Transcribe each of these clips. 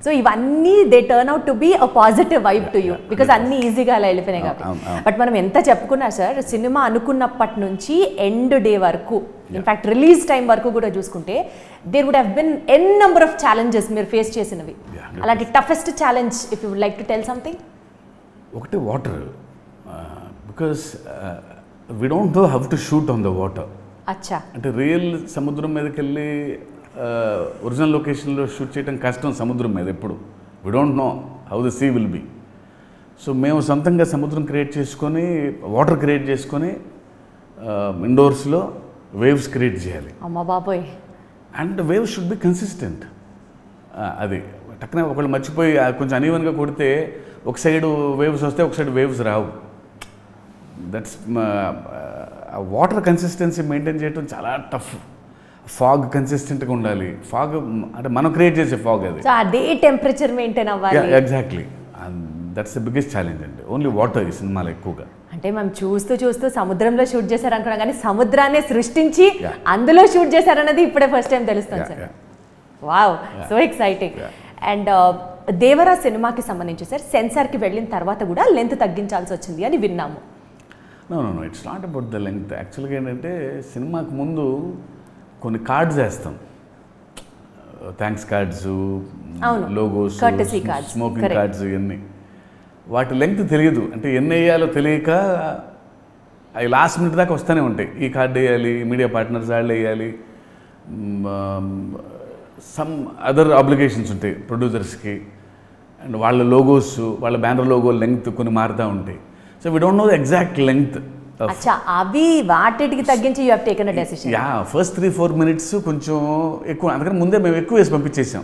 So ఇవన్నీ they turn out to be a positive vibe to you because అన్నీ ఈజీగా అలా వెళ్ళిపోయినాయి కాబట్టి. బట్ మనం ఎంత చెప్పుకున్నా సార్, సినిమా అనుకున్నప్పటి నుంచి ఎండ్ డే వరకు, ఇన్ఫాక్ట్ రిలీజ్ టైం వరకు కూడా చూసుకుంటే there would have been an number of challenges మీరు ఫేస్ చేసినవి. అలాంటి toughest challenge if you would like to tell something? ఒకటి water, because we don't know how to shoot on the water. అచ్చా. అంటే real సముద్రం మీదకి వెళ్ళి ఒరిజినల్ లొకేషన్లో షూట్ చేయడం కష్టం సముద్రం మీద ఎప్పుడు. We don't know how the sea will be. So మేము సొంతంగా సముద్రం క్రియేట్ చేసుకొని, వాటర్ క్రియేట్ చేసుకొని ఇండోర్స్లో వేవ్స్ క్రియేట్ చేయాలి. అమ్మ బాబోయ్. And waves should be consistent. అది టక్కున ఒకళ్ళు మర్చిపోయి కొంచెం అనీవన్గా కొడితే ఒక సైడు వేవ్స్ వస్తే ఒక side waves Rao. That's water consistency maintain చేయడం చాలా టఫ్. ఫాగ్ కన్సిస్టెంట్గా ఉండాలి. ఫాగ్ అంటే మనం క్రియేట్ చేసే ఫాగ్ అది. సో అదే టెంపరేచర్ మెయింటైన్ అవ్వాలి. Exactly. That's the biggest challenge అండి. ఓన్లీ వాటర్ ఈ సినిమాలో ఎక్కువగా. అంటే మేము చూస్తూ సముద్రంలో షూట్ చేశారనుకున్నాం, కానీ సముద్రాన్ని సృష్టించి అందులో షూట్ చేశారన్నది ఇప్పుడే ఫస్ట్ టైం తెలుస్తుంది sir. Wow, so exciting. And Devara సినిమాకి సంబంధించి సార్, సెన్సార్కి వెళ్ళిన తర్వాత కూడా లెంత్ తగ్గించాల్సి వచ్చింది అని విన్నాము. No it's not about the length. యాక్చువల్గా ఏంటంటే సినిమాకి ముందు కొన్ని కార్డ్స్ వేస్తాం, thanks cards, logos, smoking cards, ఇవన్నీ. వాటి లెంగ్త్ తెలియదు. అంటే ఎన్ని వేయాలో తెలియక అవి లాస్ట్ మినిట్ దాకా వస్తూనే ఉంటాయి. ఈ కార్డు వేయాలి, మీడియా పార్ట్నర్స్ వాళ్ళు వేయాలి, సమ్ అదర్ ఆబ్లిగేషన్స్ ఉంటాయి ప్రొడ్యూసర్స్కి. అండ్ వాళ్ళ లోగోస్, వాళ్ళ బ్యానర్ లోగో లెంగ్త్ కొన్ని మారుతూ ఉంటాయి. So we don't know the exact length. అచ్చా, అవి వాటికి తగ్గించి you have taken a decision. Yeah, first 3-4 minutes కొంచెం ఎక్కువ. అందుకని ముందే మేము ఎక్కువ వేసి పంపించేసాం.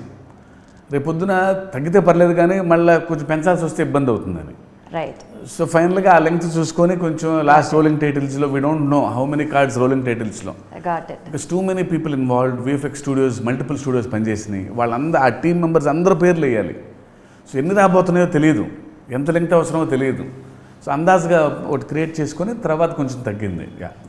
రేపు పొద్దున తగ్గితే పర్లేదు కానీ మళ్ళీ కొంచెం పెంచాల్సి వస్తే ఇబ్బంది అవుతుందని. రైట్. సో ఫైనల్గా ఆ లెంగ్త్ చూసుకొని కొంచెం లాస్ట్ రోలింగ్ టైటిల్స్లో we don't know how many cards rolling టైటిల్స్లో. Because too many people involved. VFX studios, multiple studios పనిచేసినాయి. వాళ్ళందరూ ఆ టీమ్ మెంబర్స్ అందరూ పేర్లు వేయాలి. సో ఎన్ని రాబోతున్నాయో తెలియదు, ఎంత లెంగ్త్ అవసరమో తెలియదు. సో అందాజుగా ఒకటి క్రియేట్ చేసుకొని తర్వాత కొంచెం తగ్గింది.